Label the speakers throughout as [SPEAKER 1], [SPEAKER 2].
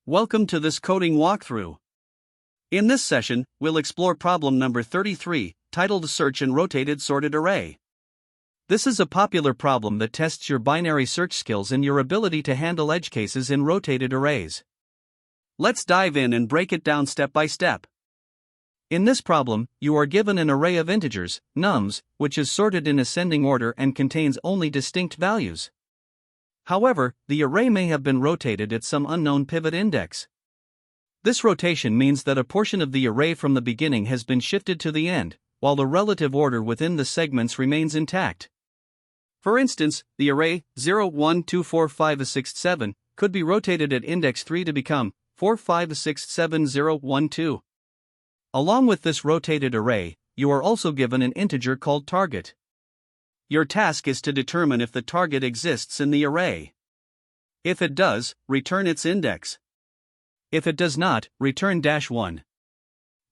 [SPEAKER 1] Welcome to this coding walkthrough. In this session, we'll explore problem number 33, titled Search and Rotated Sorted Array. This is a popular problem that tests your binary search skills and your ability to handle edge cases in rotated arrays. Let's dive in and break it down step by step. In this problem, you are given an array of integers, nums, which is sorted in ascending order and contains only distinct values. However, the array may have been rotated at some unknown pivot index. This rotation means that a portion of the array from the beginning has been shifted to the end, while the relative order within the segments remains intact. For instance, the array 0, 1, 2, 4, 5, 6, 7 could be rotated at index 3 to become 4, 5, 6, 7, 0, 1, 2. Along with this rotated array, you are also given an integer called target. Your task is to determine if the target exists in the array. If it does, return its index. If it does not, return -1.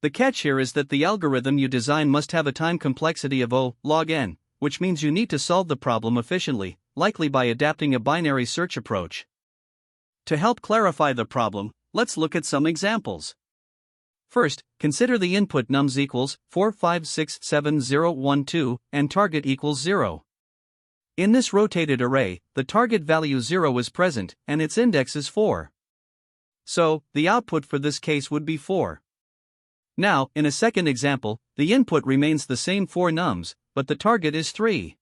[SPEAKER 1] The catch here is that the algorithm you design must have a time complexity of O log n, which means you need to solve the problem efficiently, likely by adapting a binary search approach. To help clarify the problem, let's look at some examples. First, consider the input nums equals 4, 5, 6, 7, 0, 1, 2, and target equals 0. In this rotated array, the target value 0 is present, and its index is 4. So, the output for this case would be 4. Now, in a second example, the input remains the same 4 nums, but the target is 3.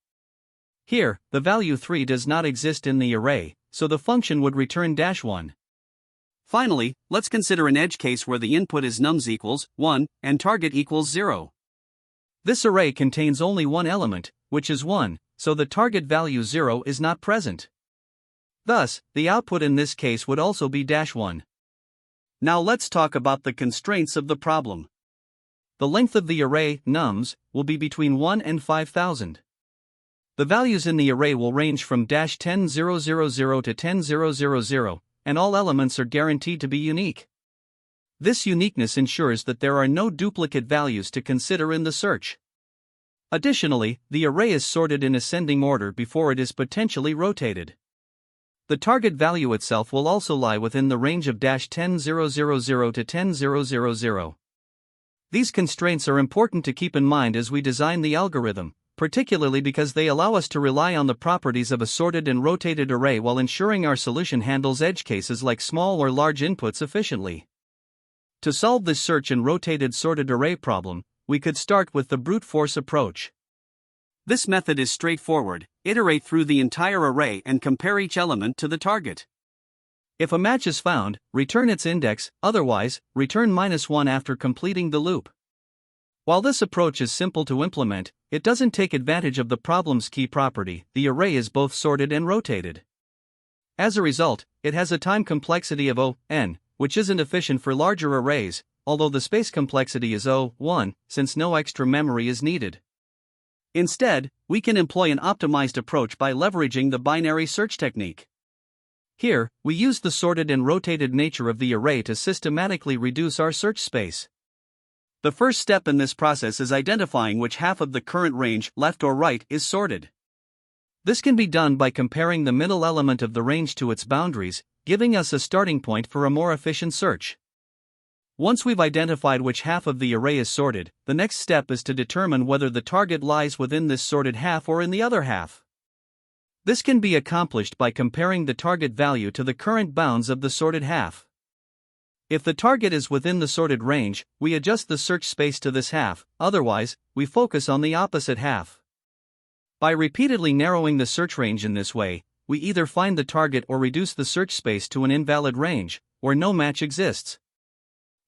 [SPEAKER 1] Here, the value 3 does not exist in the array, so the function would return -1. Finally, let's consider an edge case where the input is nums equals 1 and target equals 0. This array contains only one element, which is 1, so the target value 0 is not present. Thus, the output in this case would also be -1. Now let's talk about the constraints of the problem. The length of the array, nums, will be between 1 and 5000. The values in the array will range from -10000 to 10000. And all elements are guaranteed to be unique. This uniqueness ensures that there are no duplicate values to consider in the search. Additionally, the array is sorted in ascending order before it is potentially rotated. The target value itself will also lie within the range of -10000 to 10000. These constraints are important to keep in mind as we design the algorithm, particularly because they allow us to rely on the properties of a sorted and rotated array while ensuring our solution handles edge cases like small or large inputs efficiently. To solve this search and rotated sorted array problem, we could start with the brute force approach. This method is straightforward: iterate through the entire array and compare each element to the target. If a match is found, return its index, otherwise, return -1 after completing the loop. While this approach is simple to implement, it doesn't take advantage of the problem's key property: the array is both sorted and rotated. As a result, it has a time complexity of O(n), which isn't efficient for larger arrays, although the space complexity is O(1), since no extra memory is needed. Instead, we can employ an optimized approach by leveraging the binary search technique. Here, we use the sorted and rotated nature of the array to systematically reduce our search space. The first step in this process is identifying which half of the current range, left or right, is sorted. This can be done by comparing the middle element of the range to its boundaries, giving us a starting point for a more efficient search. Once we've identified which half of the array is sorted, the next step is to determine whether the target lies within this sorted half or in the other half. This can be accomplished by comparing the target value to the current bounds of the sorted half. If the target is within the sorted range, we adjust the search space to this half, otherwise, we focus on the opposite half. By repeatedly narrowing the search range in this way, we either find the target or reduce the search space to an invalid range, where no match exists.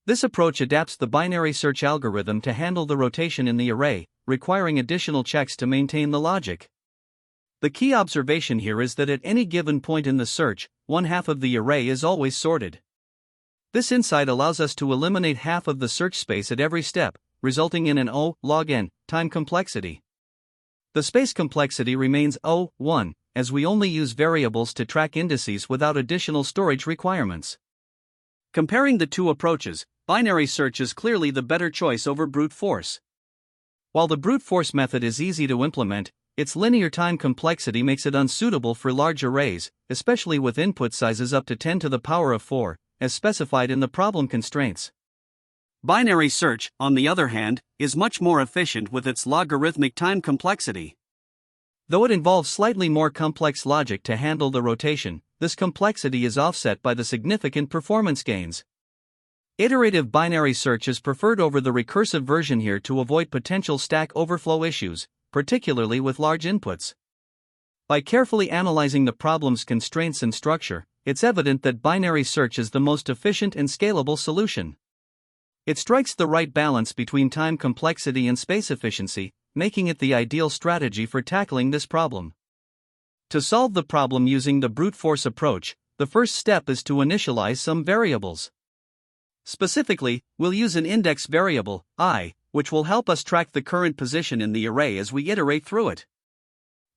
[SPEAKER 1] This approach adapts the binary search algorithm to handle the rotation in the array, requiring additional checks to maintain the logic. The key observation here is that at any given point in the search, one half of the array is always sorted. This insight allows us to eliminate half of the search space at every step, resulting in an O log n time complexity. The space complexity remains O(1), as we only use variables to track indices without additional storage requirements. Comparing the two approaches, binary search is clearly the better choice over brute force. While the brute force method is easy to implement, its linear time complexity makes it unsuitable for large arrays, especially with input sizes up to 10 to the power of 4, as specified in the problem constraints. Binary search, on the other hand, is much more efficient with its logarithmic time complexity. Though it involves slightly more complex logic to handle the rotation, this complexity is offset by the significant performance gains. Iterative binary search is preferred over the recursive version here to avoid potential stack overflow issues, particularly with large inputs. By carefully analyzing the problem's constraints and structure, it's evident that binary search is the most efficient and scalable solution. It strikes the right balance between time complexity and space efficiency, making it the ideal strategy for tackling this problem. To solve the problem using the brute force approach, the first step is to initialize some variables. Specifically, we'll use an index variable, I, which will help us track the current position in the array as we iterate through it.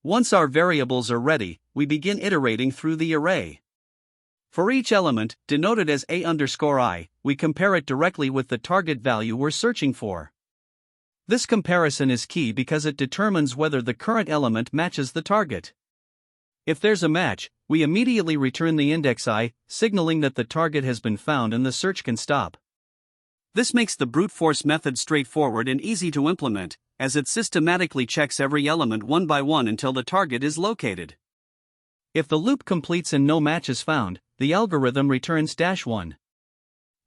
[SPEAKER 1] Once our variables are ready, we begin iterating through the array. For each element, denoted as a_i, we compare it directly with the target value we're searching for. This comparison is key because it determines whether the current element matches the target. If there's a match, we immediately return the index I, signaling that the target has been found and the search can stop. This makes the brute force method straightforward and easy to implement, as it systematically checks every element one by one until the target is located. If the loop completes and no match is found, the algorithm returns -1.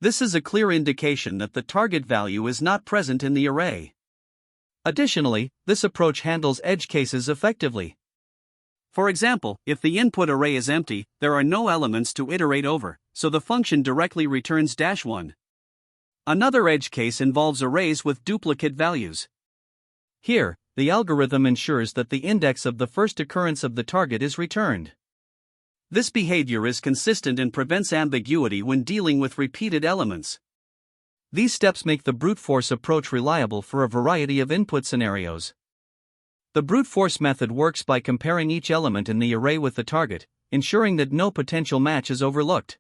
[SPEAKER 1] This is a clear indication that the target value is not present in the array. Additionally, this approach handles edge cases effectively. For example, if the input array is empty, there are no elements to iterate over, so the function directly returns -1. Another edge case involves arrays with duplicate values. Here, the algorithm ensures that the index of the first occurrence of the target is returned. This behavior is consistent and prevents ambiguity when dealing with repeated elements. These steps make the brute force approach reliable for a variety of input scenarios. The brute force method works by comparing each element in the array with the target, ensuring that no potential match is overlooked.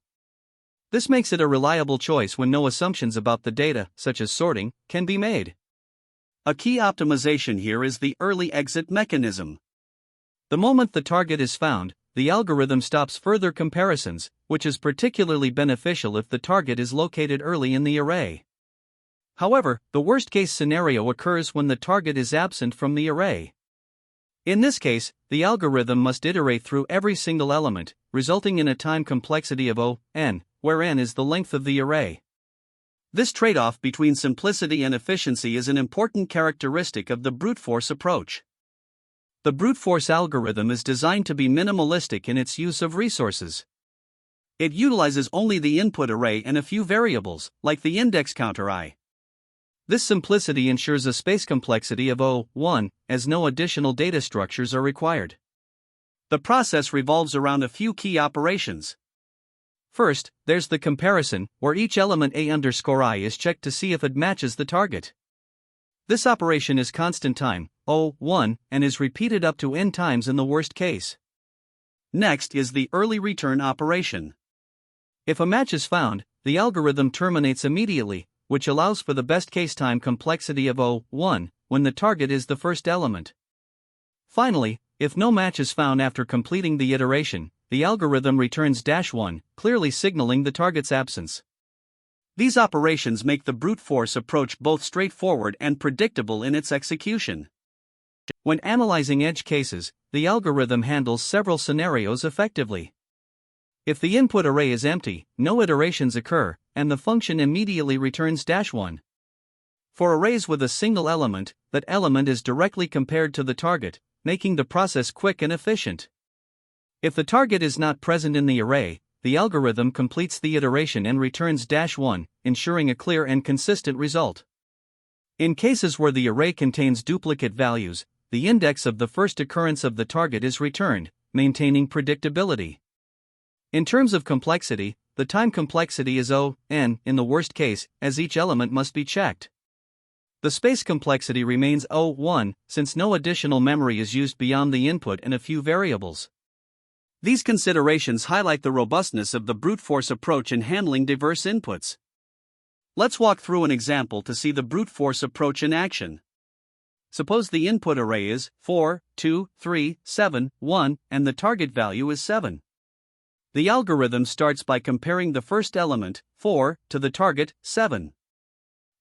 [SPEAKER 1] This makes it a reliable choice when no assumptions about the data, such as sorting, can be made. A key optimization here is the early exit mechanism. The moment the target is found, the algorithm stops further comparisons, which is particularly beneficial if the target is located early in the array. However, the worst-case scenario occurs when the target is absent from the array. In this case, the algorithm must iterate through every single element, resulting in a time complexity of O(n), where n is the length of the array. This trade-off between simplicity and efficiency is an important characteristic of the brute force approach. The brute force algorithm is designed to be minimalistic in its use of resources. It utilizes only the input array and a few variables, like the index counter I. This simplicity ensures a space complexity of O(1), as no additional data structures are required. The process revolves around a few key operations. First, there's the comparison, where each element a_i is checked to see if it matches the target. This operation is constant time, O(1), and is repeated up to n times in the worst case. Next is the early return operation. If a match is found, the algorithm terminates immediately, which allows for the best case time complexity of O(1), when the target is the first element. Finally, if no match is found after completing the iteration, the algorithm returns -1, clearly signaling the target's absence. These operations make the brute force approach both straightforward and predictable in its execution. When analyzing edge cases, the algorithm handles several scenarios effectively. If the input array is empty, no iterations occur, and the function immediately returns -1. For arrays with a single element, that element is directly compared to the target, making the process quick and efficient. If the target is not present in the array, the algorithm completes the iteration and returns -1, ensuring a clear and consistent result. In cases where the array contains duplicate values, the index of the first occurrence of the target is returned, maintaining predictability. In terms of complexity, the time complexity is O(n) in the worst case, as each element must be checked. The space complexity remains O(1), since no additional memory is used beyond the input and a few variables. These considerations highlight the robustness of the brute force approach in handling diverse inputs. Let's walk through an example to see the brute force approach in action. Suppose the input array is 4, 2, 3, 7, 1, and the target value is 7. The algorithm starts by comparing the first element, 4, to the target, 7.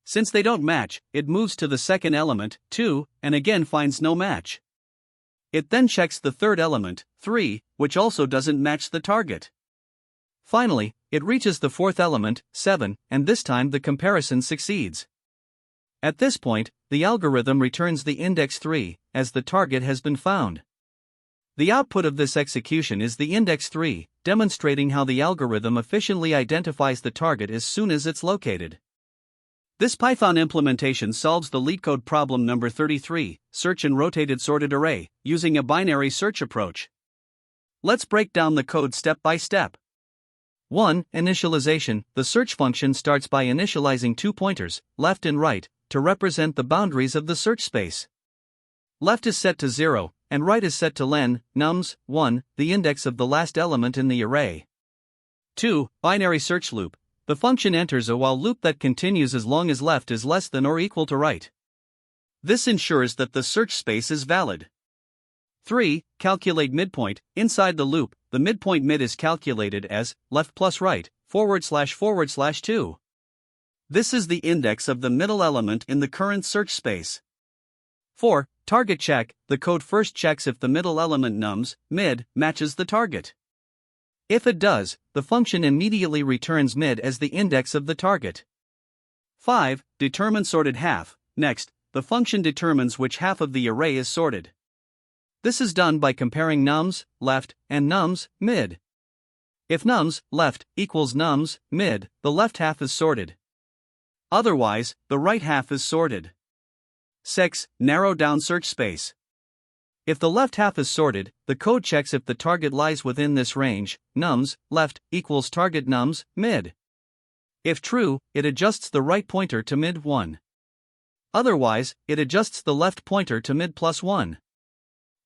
[SPEAKER 1] Since they don't match, it moves to the second element, 2, and again finds no match. It then checks the third element, 3, which also doesn't match the target. Finally, it reaches the fourth element, 7, and this time the comparison succeeds. At this point, the algorithm returns the index 3, as the target has been found. The output of this execution is the index 3, demonstrating how the algorithm efficiently identifies the target as soon as it's located. This Python implementation solves the LeetCode problem number 33, search in rotated sorted array, using a binary search approach. Let's break down the code step by step. 1. Initialization. The search function starts by initializing 2 pointers, left and right, to represent the boundaries of the search space. Left is set to 0, and right is set to len, nums, 1, the index of the last element in the array. 2. Binary search loop. The function enters a while loop that continues as long as left is less than or equal to right. This ensures that the search space is valid. 3. Calculate midpoint. Inside the loop, the midpoint mid is calculated as left plus right, // 2. This is the index of the middle element in the current search space. 4. Target check. The code first checks if the middle element nums, mid, matches the target. If it does, the function immediately returns mid as the index of the target. 5. Determine sorted half. Next, the function determines which half of the array is sorted. This is done by comparing nums, left, and nums, mid. If nums, left, equals nums, mid, the left half is sorted. Otherwise, the right half is sorted. 6. Narrow down search space. If the left half is sorted, the code checks if the target lies within this range, nums, left, equals target nums, mid. If true, it adjusts the right pointer to mid 1. Otherwise, it adjusts the left pointer to mid plus 1.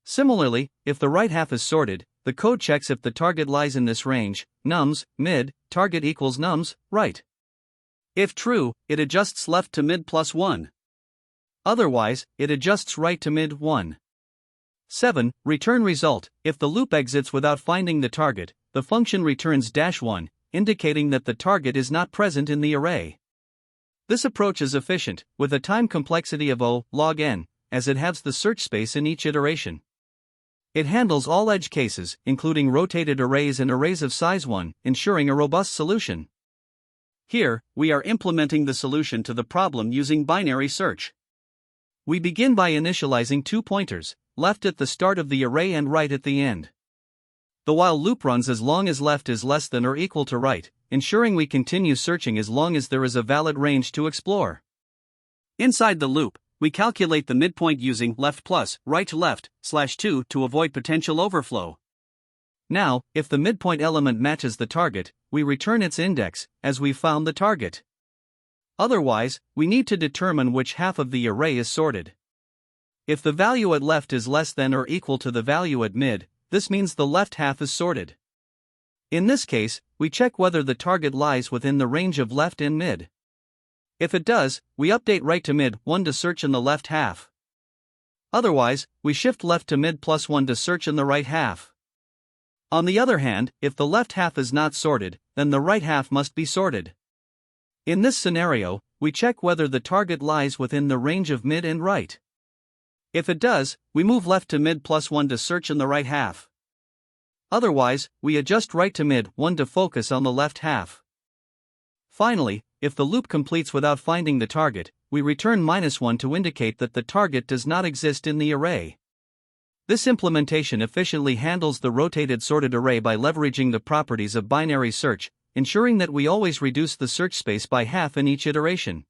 [SPEAKER 1] Similarly, if the right half is sorted, the code checks if the target lies in this range, nums, mid, target equals nums, right. If true, it adjusts left to mid plus 1. Otherwise, it adjusts right to mid 1. 7. Return result. If the loop exits without finding the target, the function returns -1, indicating that the target is not present in the array. This approach is efficient, with a time complexity of O log n, as it halves the search space in each iteration. It handles all edge cases, including rotated arrays and arrays of size 1, ensuring a robust solution. Here, we are implementing the solution to the problem using binary search. We begin by initializing 2 pointers, left at the start of the array and right at the end. The while loop runs as long as left is less than or equal to right, ensuring we continue searching as long as there is a valid range to explore. Inside the loop, we calculate the midpoint using left plus right left /2 to avoid potential overflow. Now, if the midpoint element matches the target, we return its index, as we found the target. Otherwise, we need to determine which half of the array is sorted. If the value at left is less than or equal to the value at mid, this means the left half is sorted. In this case, we check whether the target lies within the range of left and mid. If it does, we update right to mid 1 to search in the left half. Otherwise, we shift left to mid plus 1 to search in the right half. On the other hand, if the left half is not sorted, then the right half must be sorted. In this scenario, we check whether the target lies within the range of mid and right. If it does, we move left to mid plus 1 to search in the right half. Otherwise, we adjust right to mid 1 to focus on the left half. Finally, if the loop completes without finding the target, we return -1 to indicate that the target does not exist in the array. This implementation efficiently handles the rotated sorted array by leveraging the properties of binary search, ensuring that we always reduce the search space by half in each iteration.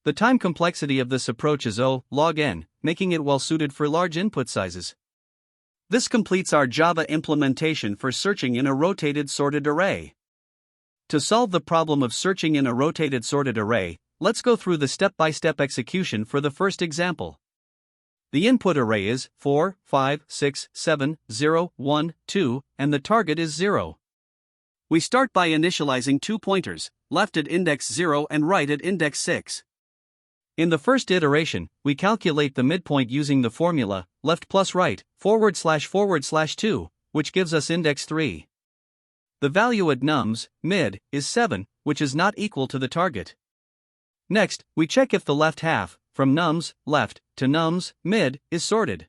[SPEAKER 1] The time complexity of this approach is O log n, making it well suited for large input sizes. This completes our Java implementation for searching in a rotated sorted array. To solve the problem of searching in a rotated sorted array, let's go through the step-by-step execution for the first example. The input array is 4, 5, 6, 7, 0, 1, 2, and the target is 0. We start by initializing 2 pointers, left at index 0 and right at index 6. In the first iteration, we calculate the midpoint using the formula, left plus right, ///2, which gives us index 3. The value at nums, mid, is 7, which is not equal to the target. Next, we check if the left half, from nums, left, to nums, mid, is sorted.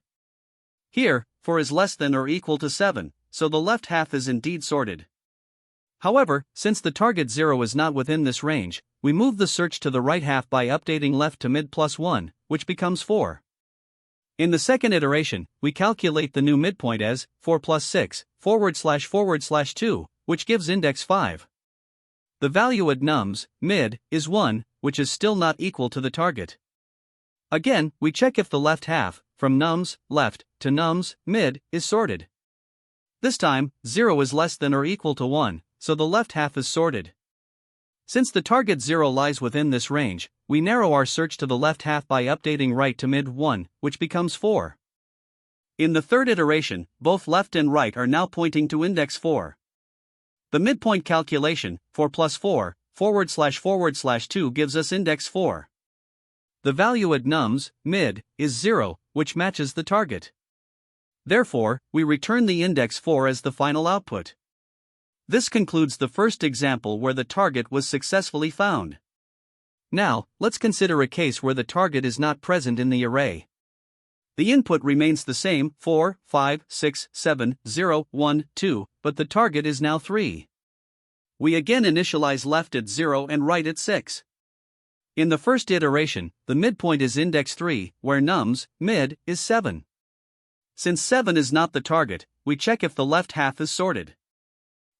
[SPEAKER 1] Here, 4 is less than or equal to 7, so the left half is indeed sorted. However, since the target 0 is not within this range, we move the search to the right half by updating left to mid plus 1, which becomes 4. In the second iteration, we calculate the new midpoint as 4 plus 6, / 2, which gives index 5. The value at nums, mid, is 1, which is still not equal to the target. Again, we check if the left half, from nums, left, to nums, mid, is sorted. This time, 0 is less than or equal to 1, so the left half is sorted. Since the target 0 lies within this range, we narrow our search to the left half by updating right to mid 1, which becomes 4. In the third iteration, both left and right are now pointing to index 4. The midpoint calculation, 4 plus 4, / 2 gives us index 4. The value at nums, mid, is 0, which matches the target. Therefore, we return the index 4 as the final output. This concludes the first example where the target was successfully found. Now, let's consider a case where the target is not present in the array. The input remains the same, 4, 5, 6, 7, 0, 1, 2, but the target is now 3. We again initialize left at 0 and right at 6. In the first iteration, the midpoint is index 3, where nums, mid, is 7. Since 7 is not the target, we check if the left half is sorted.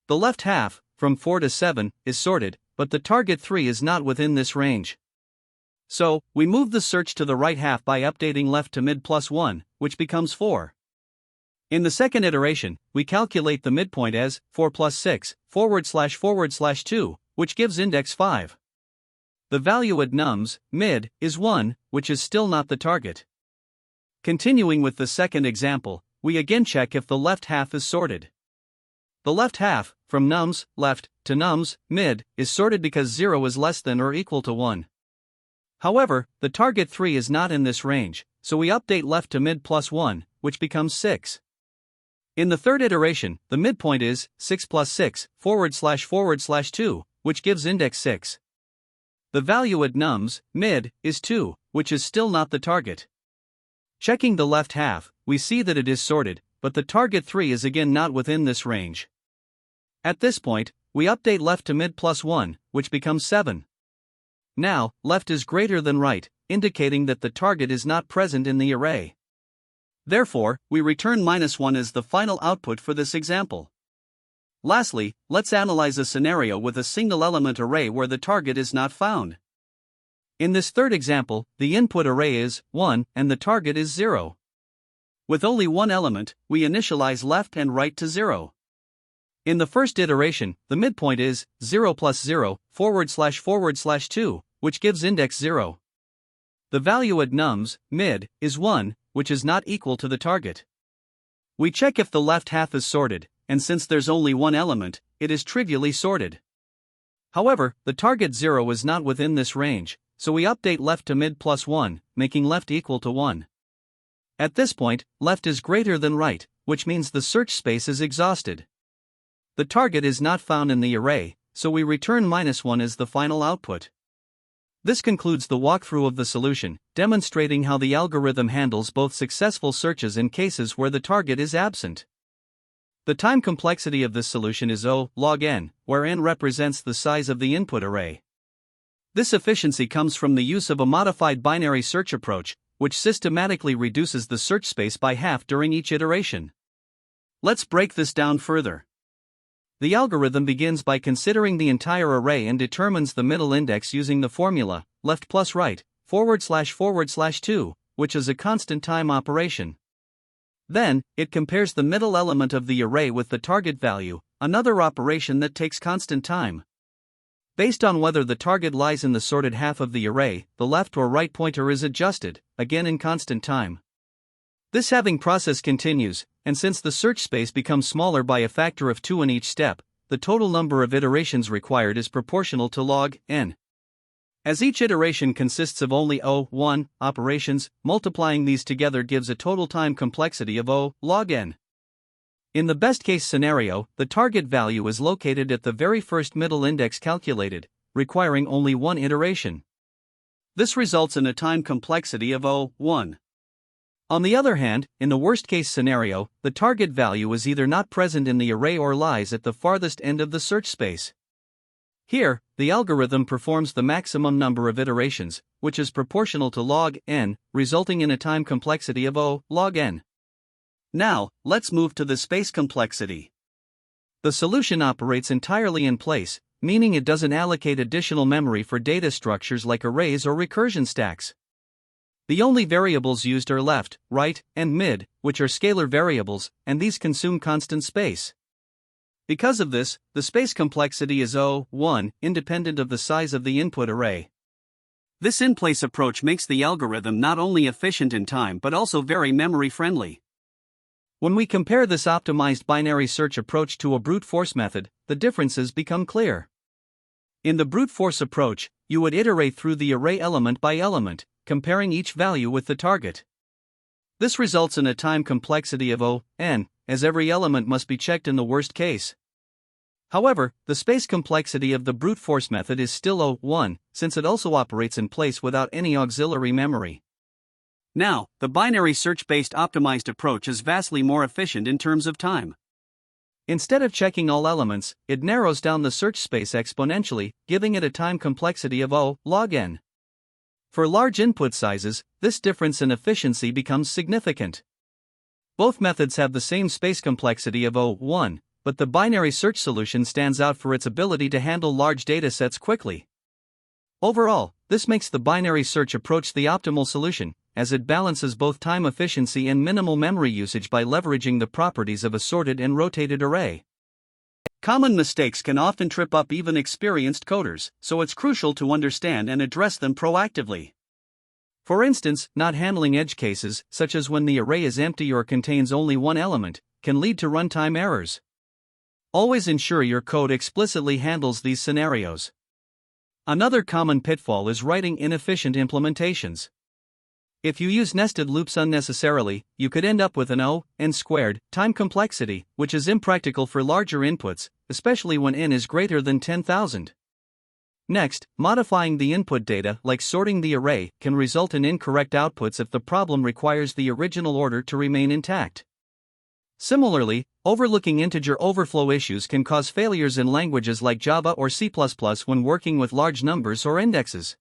[SPEAKER 1] The left half, from 4 to 7, is sorted, but the target 3 is not within this range. So, we move the search to the right half by updating left to mid plus 1, which becomes 4. In the second iteration, we calculate the midpoint as 4 plus 6, / 2, which gives index 5. The value at nums, mid, is 1, which is still not the target. Continuing with the second example, we again check if the left half is sorted. The left half, from nums, left, to nums, mid, is sorted because 0 is less than or equal to 1. However, the target 3 is not in this range, so we update left to mid plus 1, which becomes 6. In the third iteration, the midpoint is 6 plus 6, / 2, which gives index 6. The value at nums, mid, is 2, which is still not the target. Checking the left half, we see that it is sorted, but the target 3 is again not within this range. At this point, we update left to mid plus 1, which becomes 7. Now, left is greater than right, indicating that the target is not present in the array. Therefore, we return -1 as the final output for this example. Lastly, let's analyze a scenario with a single element array where the target is not found. In this third example, the input array is 1 and the target is 0. With only one element, we initialize left and right to 0. In the first iteration, the midpoint is 0 plus 0, / 2, which gives index 0. The value at nums, mid, is 1, which is not equal to the target. We check if the left half is sorted, and since there's only one element, it is trivially sorted. However, the target 0 is not within this range, so we update left to mid plus 1, making left equal to 1. At this point, left is greater than right, which means the search space is exhausted. The target is not found in the array, so we return -1 as the final output. This concludes the walkthrough of the solution, demonstrating how the algorithm handles both successful searches and cases where the target is absent. The time complexity of this solution is O log n, where n represents the size of the input array. This efficiency comes from the use of a modified binary search approach, which systematically reduces the search space by half during each iteration. Let's break this down further. The algorithm begins by considering the entire array and determines the middle index using the formula, left plus right, / 2, which is a constant time operation. Then, it compares the middle element of the array with the target value, another operation that takes constant time. Based on whether the target lies in the sorted half of the array, the left or right pointer is adjusted, again in constant time. This halving process continues, and since the search space becomes smaller by a factor of 2 in each step, the total number of iterations required is proportional to log n. As each iteration consists of only O(1) operations, multiplying these together gives a total time complexity of O log n. In the best-case scenario, the target value is located at the very first middle index calculated, requiring only one iteration. This results in a time complexity of 1. On the other hand, in the worst-case scenario, the target value is either not present in the array or lies at the farthest end of the search space. Here, the algorithm performs the maximum number of iterations, which is proportional to log n, resulting in a time complexity of O log n. Now, let's move to the space complexity. The solution operates entirely in place, meaning it doesn't allocate additional memory for data structures like arrays or recursion stacks. The only variables used are left, right, and mid, which are scalar variables, and these consume constant space. Because of this, the space complexity is 1, independent of the size of the input array. This in-place approach makes the algorithm not only efficient in time but also very memory-friendly. When we compare this optimized binary search approach to a brute force method, the differences become clear. In the brute force approach, you would iterate through the array element by element, comparing each value with the target. This results in a time complexity of n, as every element must be checked in the worst case. However, the space complexity of the brute force method is still 1, since it also operates in place without any auxiliary memory. Now, the binary search-based optimized approach is vastly more efficient in terms of time. Instead of checking all elements, it narrows down the search space exponentially, giving it a time complexity of log n. For large input sizes, this difference in efficiency becomes significant. Both methods have the same space complexity of 1, but the binary search solution stands out for its ability to handle large datasets quickly. Overall, this makes the binary search approach the optimal solution, as it balances both time efficiency and minimal memory usage by leveraging the properties of a sorted and rotated array. Common mistakes can often trip up even experienced coders, so it's crucial to understand and address them proactively. For instance, not handling edge cases, such as when the array is empty or contains only one element, can lead to runtime errors. Always ensure your code explicitly handles these scenarios. Another common pitfall is writing inefficient implementations. If you use nested loops unnecessarily, you could end up with an n² time complexity, which is impractical for larger inputs, especially when n is greater than 10,000. Next, modifying the input data, like sorting the array, can result in incorrect outputs if the problem requires the original order to remain intact. Similarly, overlooking integer overflow issues can cause failures in languages like Java or C++ when working with large numbers or indexes.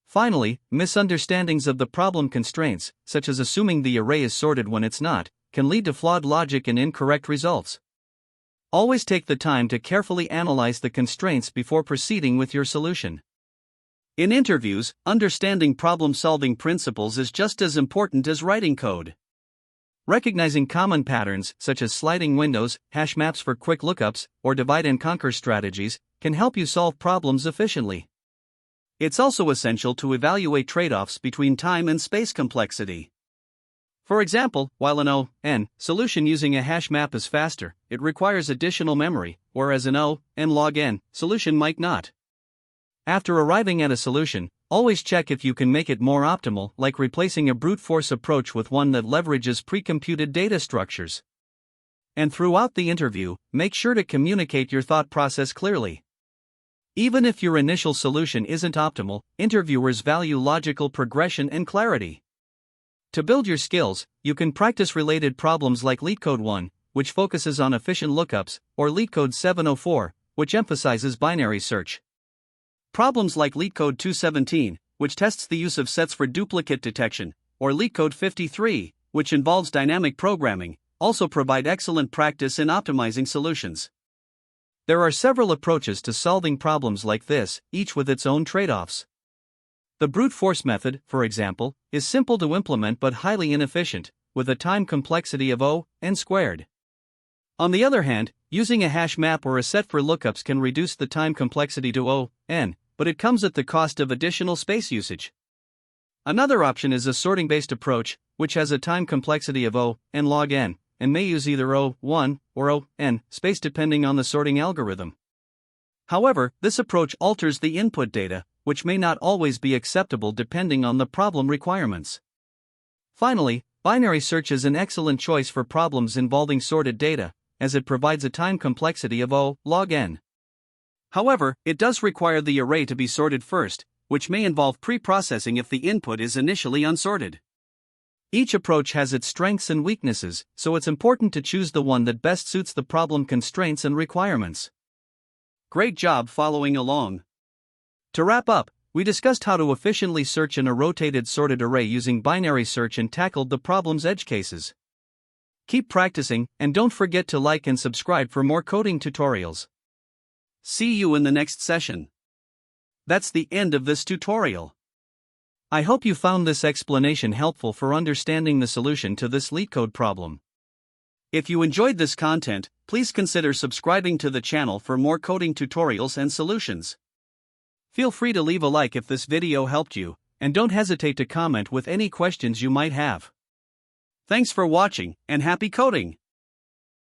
[SPEAKER 1] Finally, misunderstandings of the problem constraints, such as assuming the array is sorted when it's not, can lead to flawed logic and incorrect results. Always take the time to carefully analyze the constraints before proceeding with your solution. In interviews, understanding problem-solving principles is just as important as writing code. Recognizing common patterns, such as sliding windows, hash maps for quick lookups, or divide-and-conquer strategies, can help you solve problems efficiently. It's also essential to evaluate trade-offs between time and space complexity. For example, while an n solution using a hash map is faster, it requires additional memory, whereas an n log n solution might not. After arriving at a solution, always check if you can make it more optimal, like replacing a brute force approach with one that leverages pre-computed data structures. And throughout the interview, make sure to communicate your thought process clearly. Even if your initial solution isn't optimal, interviewers value logical progression and clarity. To build your skills, you can practice related problems like LeetCode 1, which focuses on efficient lookups, or LeetCode 704, which emphasizes binary search. Problems like LeetCode 217, which tests the use of sets for duplicate detection, or LeetCode 53, which involves dynamic programming, also provide excellent practice in optimizing solutions. There are several approaches to solving problems like this, each with its own trade-offs. The brute force method, for example, is simple to implement but highly inefficient, with a time complexity of n². On the other hand, using a hash map or a set for lookups can reduce the time complexity to n, but it comes at the cost of additional space usage. Another option is a sorting-based approach, which has a time complexity of n log n, and may use either 1 or n space depending on the sorting algorithm. However, this approach alters the input data, which may not always be acceptable depending on the problem requirements. Finally, Binary search is an excellent choice for problems involving sorted data, as it provides a time complexity of O log n. However, it does require the array to be sorted first, which may involve pre-processing if the input is initially unsorted. Each approach has its strengths and weaknesses, so it's important to choose the one that best suits the problem constraints and requirements. Great job following along. To wrap up, we discussed how to efficiently search in a rotated sorted array using binary search and tackled the problem's edge cases. Keep practicing, and don't forget to like and subscribe for more coding tutorials. See you in the next session. That's the end of this tutorial. I hope you found this explanation helpful for understanding the solution to this LeetCode problem. If you enjoyed this content, please consider subscribing to the channel for more coding tutorials and solutions. Feel free to leave a like if this video helped you, and don't hesitate to comment with any questions you might have. Thanks for watching, and happy coding!